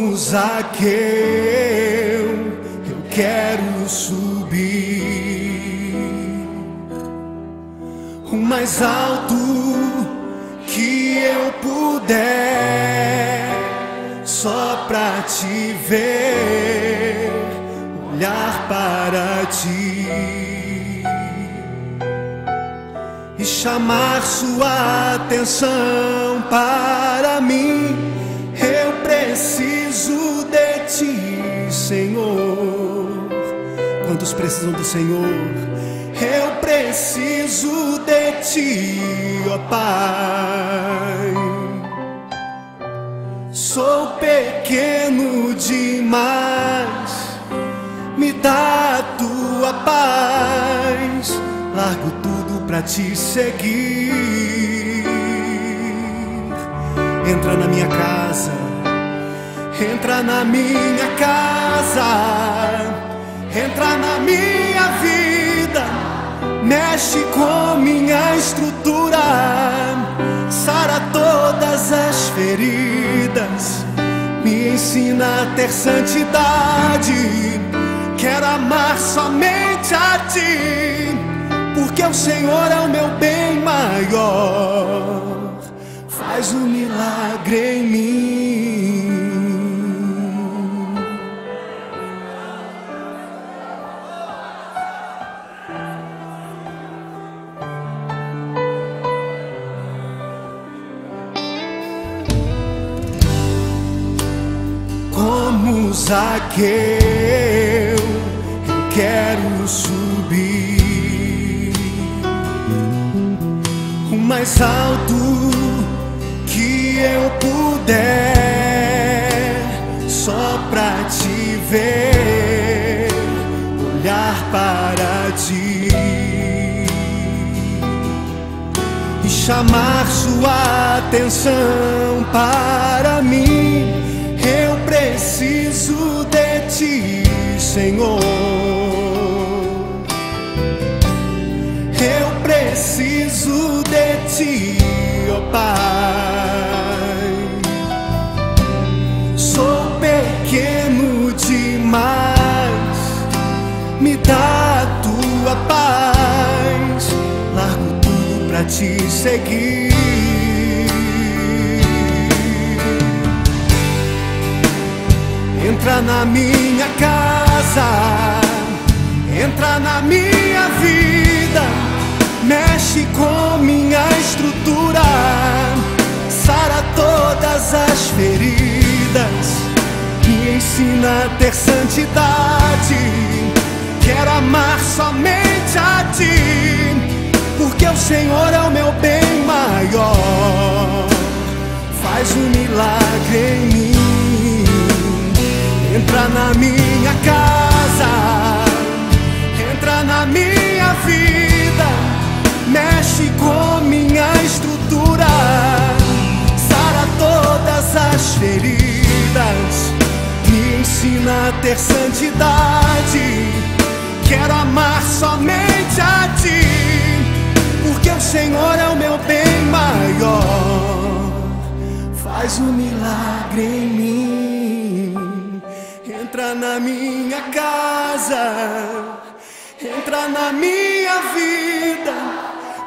Como Zaqueu, eu quero subir o mais alto que eu puder, só pra te ver, olhar para ti e chamar sua atenção para mim. Eu preciso de ti, Senhor. Quantos precisam do Senhor? Eu preciso de ti, ó Pai. Sou pequeno demais, me dá a tua paz. Largo tudo pra te seguir. Entra na minha casa, entra na minha casa, entra na minha vida, mexe com minha estrutura, sara todas as feridas, me ensina a ter santidade. Quero amar somente a ti, porque o Senhor é o meu bem maior. Faz um milagre em mim. Como Zaqueu, eu quero subir o mais alto que eu puder, só pra te ver, olhar para ti e chamar sua atenção para mim. Eu preciso de ti, Senhor. Eu preciso de ti, ó Pai. Sou pequeno demais, me dá a tua paz. Largo tudo pra te seguir. Entra na minha casa, entra na minha vida, mexe com minha estrutura, sara todas as feridas, me ensina a ter santidade. Quero amar somente a ti, porque o Senhor é o meu bem maior. Faz um milagre em mim. Entra na minha casa, entra na minha vida, mexe com minha estrutura, sara todas as feridas, me ensina a ter santidade. Quero amar somente a ti, porque o Senhor é o meu bem maior. Faz um milagre em mim. Entra na minha casa, entra na minha vida,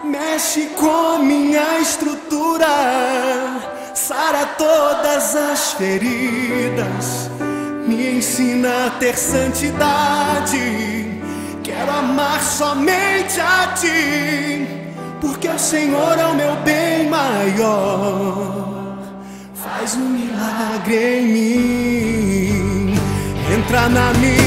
mexe com minha estrutura, sara todas as feridas, me ensina a ter santidade. Quero amar somente a ti, porque o Senhor é o meu bem maior. Faz um milagre em mim. Entra na minha